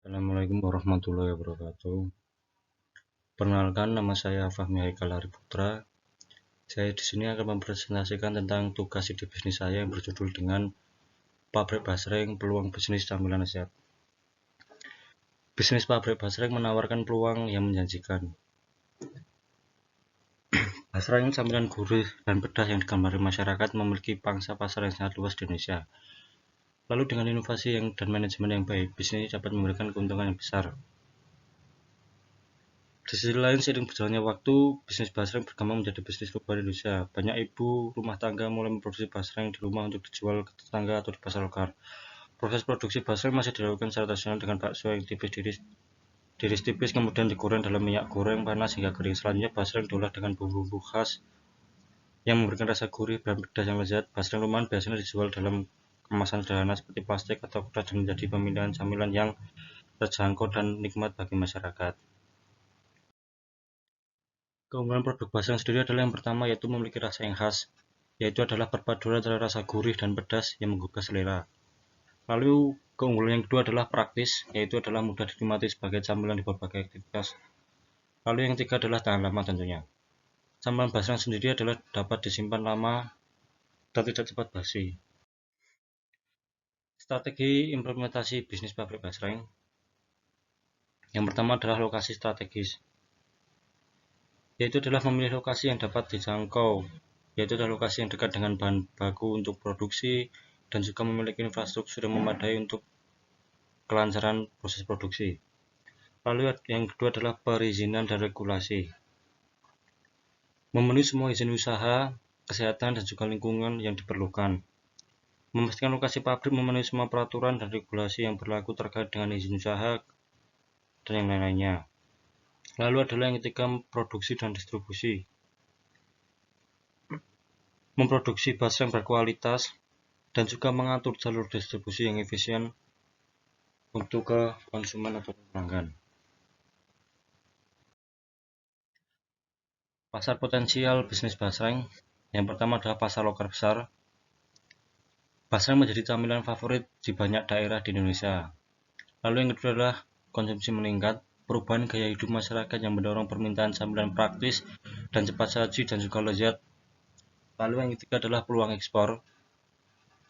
Assalamualaikum warahmatullahi wabarakatuh. Perkenalkan, nama saya Fahmi Haikal Hariputra. Saya di sini akan mempresentasikan tentang tugas ide bisnis saya yang berjudul dengan Pabrik Basreng, Peluang Bisnis Camilan Sehat. Bisnis pabrik basreng menawarkan peluang yang menjanjikan. Basreng, camilan gurih dan pedas yang digemari masyarakat, memiliki pangsa pasar yang sangat luas di Indonesia. Lalu dengan inovasi dan manajemen yang baik, bisnis dapat memberikan keuntungan yang besar. Di sisi lain, seiring berjalannya waktu, bisnis basreng berkembang menjadi bisnis global di Indonesia. Banyak ibu rumah tangga mulai memproduksi basreng di rumah untuk dijual ke tetangga atau di pasar lokal. Proses produksi basreng masih dilakukan secara tradisional dengan bakso yang tipis kemudian digoreng dalam minyak goreng panas hingga kering. Selanjutnya, basreng diolah dengan bumbu-bumbu khas yang memberikan rasa gurih dan pedas yang lezat. Basreng rumahan biasanya dijual dalam kemasan sederhana seperti plastik atau kertas dan menjadi pemilihan camilan yang terjangkau dan nikmat bagi masyarakat. Keunggulan produk basreng sendiri adalah yang pertama, yaitu memiliki rasa yang khas, yaitu adalah perpaduan antara rasa gurih dan pedas yang menggugah selera. Lalu keunggulan yang kedua adalah praktis, yaitu adalah mudah dinikmati sebagai camilan di berbagai aktivitas. Lalu yang ketiga adalah tahan lama tentunya. Camilan basreng sendiri adalah dapat disimpan lama dan tidak cepat basi. Strategi implementasi bisnis pabrik basreng. Yang pertama adalah lokasi strategis, yaitu adalah memilih lokasi yang dapat dijangkau, yaitu adalah lokasi yang dekat dengan bahan baku untuk produksi dan juga memiliki infrastruktur yang memadai untuk kelancaran proses produksi. Lalu yang kedua adalah perizinan dan regulasi. Memenuhi semua izin usaha, kesehatan, dan juga lingkungan yang diperlukan. Memastikan lokasi pabrik memenuhi semua peraturan dan regulasi yang berlaku terkait dengan izin usaha dan yang lain-lainnya. Lalu adalah yang ketiga, produksi dan distribusi. Memproduksi basreng berkualitas dan juga mengatur jalur distribusi yang efisien untuk ke konsumen atau pelanggan. Pasar potensial bisnis basreng. Yang pertama adalah pasar lokal besar. Basreng menjadi camilan favorit di banyak daerah di Indonesia. Lalu yang kedua adalah konsumsi meningkat. Perubahan gaya hidup masyarakat yang mendorong permintaan camilan praktis dan cepat saji dan juga lezat. Lalu yang ketiga adalah peluang ekspor.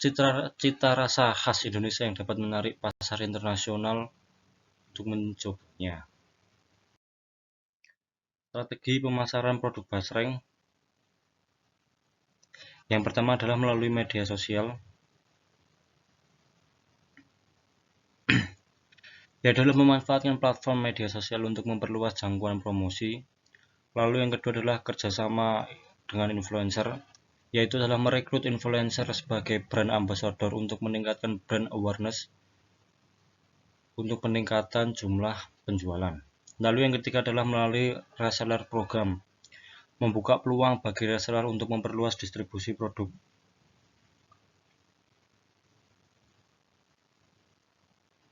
Cita rasa khas Indonesia yang dapat menarik pasar internasional untuk mencobanya. Strategi pemasaran produk basreng. Yang pertama adalah melalui media sosial. Yang adalah memanfaatkan platform media sosial untuk memperluas jangkauan promosi. Lalu yang kedua adalah kerjasama dengan influencer, yaitu adalah merekrut influencer sebagai brand ambassador untuk meningkatkan brand awareness untuk peningkatan jumlah penjualan. Lalu yang ketiga adalah melalui reseller program, membuka peluang bagi reseller untuk memperluas distribusi produk.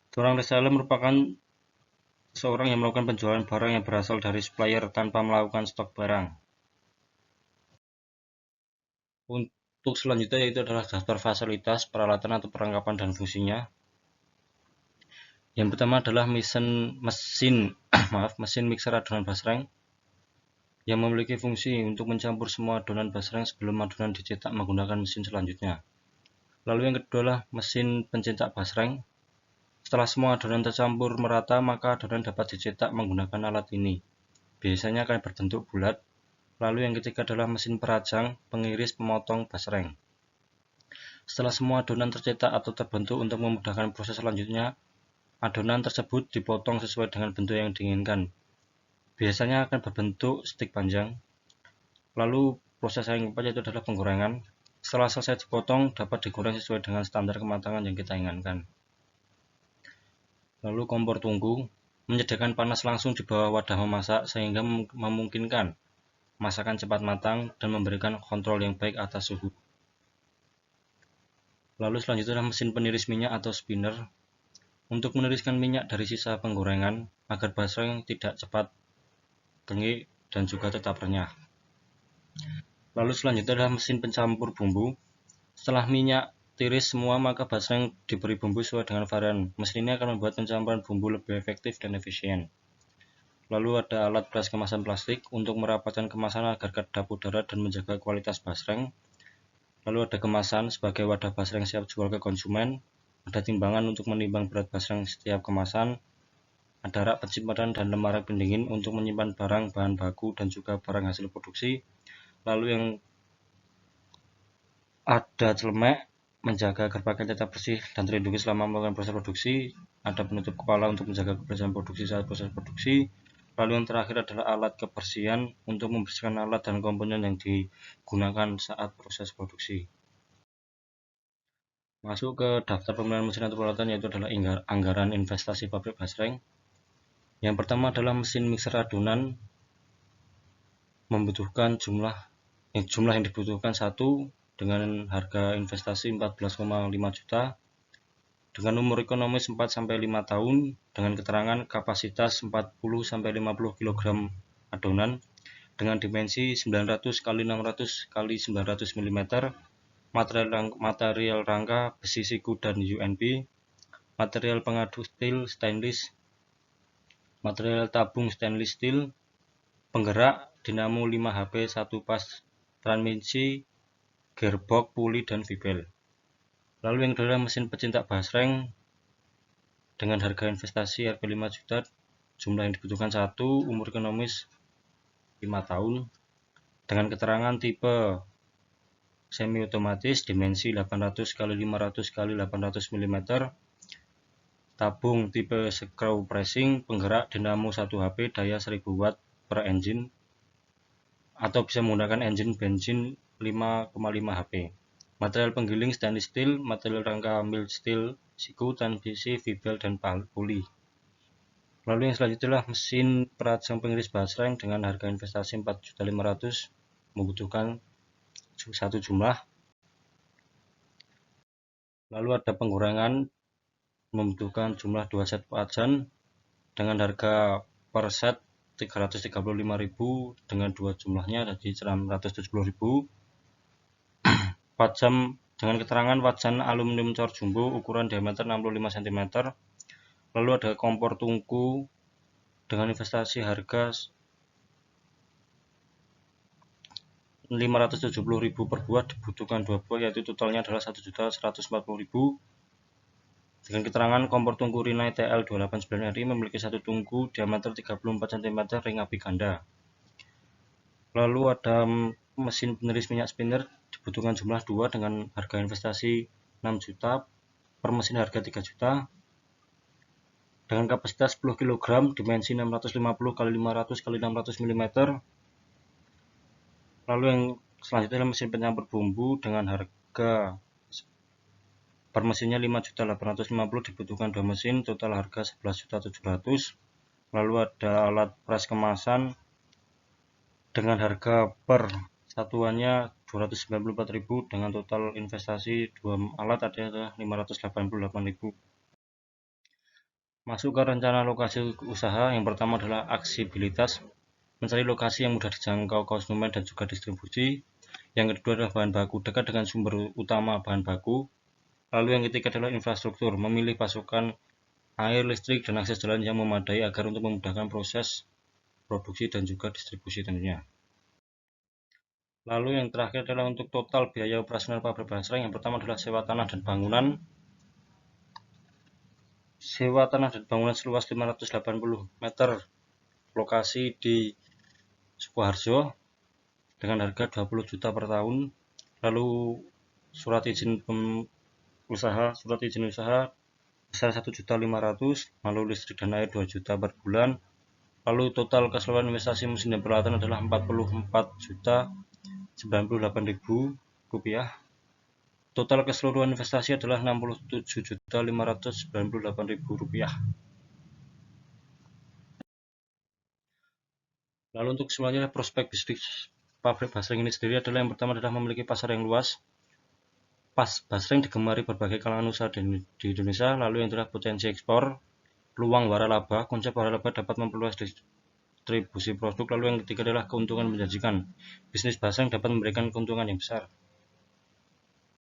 Seorang reseller merupakan seorang yang melakukan penjualan barang yang berasal dari supplier tanpa melakukan stok barang. Untuk selanjutnya yaitu adalah daftar fasilitas, peralatan atau perlengkapan dan fungsinya. Yang pertama adalah mesin mixer adonan basreng yang memiliki fungsi untuk mencampur semua adonan basreng sebelum adonan dicetak menggunakan mesin selanjutnya. Lalu yang kedua adalah mesin pencetak basreng. Setelah semua adonan tercampur merata, maka adonan dapat dicetak menggunakan alat ini. Biasanya akan berbentuk bulat. Lalu yang ketiga adalah mesin perajang, pengiris, pemotong basreng. Setelah semua adonan tercetak atau terbentuk, untuk memudahkan proses selanjutnya, adonan tersebut dipotong sesuai dengan bentuk yang diinginkan. Biasanya akan berbentuk stik panjang. Lalu proses yang keempat yaitu adalah penggorengan. Setelah selesai dipotong, dapat digoreng sesuai dengan standar kematangan yang kita inginkan. Lalu kompor tunggu, menyediakan panas langsung di bawah wadah memasak sehingga memungkinkan masakan cepat matang dan memberikan kontrol yang baik atas suhu. Lalu selanjutnya adalah mesin peniris minyak atau spinner, untuk meniriskan minyak dari sisa penggorengan agar basreng tidak cepat kenging dan juga tetap renyah. Lalu selanjutnya adalah mesin pencampur bumbu. Setelah minyak tiris semua, maka basreng diberi bumbu sesuai dengan varian. Mesin ini akan membuat pencampuran bumbu lebih efektif dan efisien. Lalu ada alat peras kemasan plastik untuk merapatkan kemasan agar kedap udara dan menjaga kualitas basreng. Lalu ada kemasan sebagai wadah basreng siap jual ke konsumen. Ada timbangan untuk menimbang berat basreng setiap kemasan. Ada rak penyimpanan dan lemari pendingin untuk menyimpan barang, bahan baku, dan juga barang hasil produksi. Lalu yang ada celemek menjaga agar pakaian tetap bersih dan terlindungi selama melakukan proses produksi. Ada penutup kepala untuk menjaga kebersihan produksi saat proses produksi. Lalu yang terakhir adalah alat kebersihan untuk membersihkan alat dan komponen yang digunakan saat proses produksi. Masuk ke daftar pemilihan mesin atau peralatan, yaitu adalah anggaran investasi pabrik basreng. Yang pertama adalah mesin mixer adonan, membutuhkan jumlah yang dibutuhkan 1 dengan harga investasi 14,5 juta, dengan umur ekonomis 4-5 tahun, dengan keterangan kapasitas 40-50 kg adonan, dengan dimensi 900 x 600 x 900 mm, material rangka besi siku dan UNB, material pengadu steel stainless, material tabung stainless steel, penggerak dinamo 5 HP 1 pas, transmisi, gearbox, puli, dan vibel. Lalu yang kedua mesin pencetak basreng dengan harga investasi harga 5 juta, jumlah yang dibutuhkan 1, umur ekonomis 5 tahun, dengan keterangan tipe semi otomatis, dimensi 800 x 500 x 800 mm, tabung tipe screw pressing, penggerak dinamo 1 HP, daya 1000 watt per engine, atau bisa menggunakan engine bensin 5,5 HP. Material penggiling stainless steel, material rangka mild steel, siku, transmisi, vibel, dan puli. Lalu yang selanjutnya adalah mesin perangsang pengiris basreng dengan harga investasi 4.500.000, membutuhkan 1 jumlah. Lalu ada pengurangan, membutuhkan jumlah 2 set wajan dengan harga per set 335.000, dengan 2 jumlahnya jadi 670.000. Wajan dengan keterangan wajan aluminium cor jumbo ukuran diameter 65 cm. Lalu ada kompor tungku dengan investasi harga 570.000 per buah, dibutuhkan 2 buah, yaitu totalnya adalah 1.140.000. Dengan keterangan kompor tungku Rinnai TL289RI memiliki 1 tungku diameter 34 cm, ring api ganda. Lalu ada mesin peniris minyak spinner, dibutuhkan jumlah 2 dengan harga investasi 6 juta, per mesin harga 3 juta, dengan kapasitas 10 kg, dimensi 650 x 500 x 600 mm. Lalu yang selanjutnya adalah mesin pencampur bumbu dengan harga per mesinnya 5.850.000, dibutuhkan 2 mesin, total harga 11.700.000. Lalu ada alat peras kemasan dengan harga per satuannya 294.000, dengan total investasi 2 alat adalah 588.000. Masuk ke rencana lokasi usaha. Yang pertama adalah aksibilitas, mencari lokasi yang mudah dijangkau konsumen dan juga distribusi. Yang kedua adalah bahan baku, dekat dengan sumber utama bahan baku. Lalu yang ketiga adalah infrastruktur, memilih pasokan air, listrik, dan akses jalan yang memadai agar untuk memudahkan proses produksi dan juga distribusi tentunya. Lalu yang terakhir adalah untuk total biaya operasional pabrik basreng. Yang pertama adalah sewa tanah dan bangunan. Sewa tanah dan bangunan seluas 580 meter, lokasi di Sukoharjo, dengan harga 20 juta per tahun. Lalu surat izin usaha besar 1.500.000, lalu listrik dan air 2 juta per bulan. Lalu total keseluruhan investasi mesin dan peralatan adalah 44.098.000 rupiah. Total keseluruhan investasi adalah 67.598.000 rupiah. Lalu untuk semuanya, prospek bisnis pabrik basreng ini sendiri adalah yang pertama adalah memiliki pasar yang luas. Basreng digemari berbagai kalangan usaha di Indonesia. Lalu yang adalah potensi ekspor, peluang waralaba, konsep waralaba dapat memperluas distribusi produk. Lalu yang ketiga adalah keuntungan menjanjikan, bisnis basreng dapat memberikan keuntungan yang besar.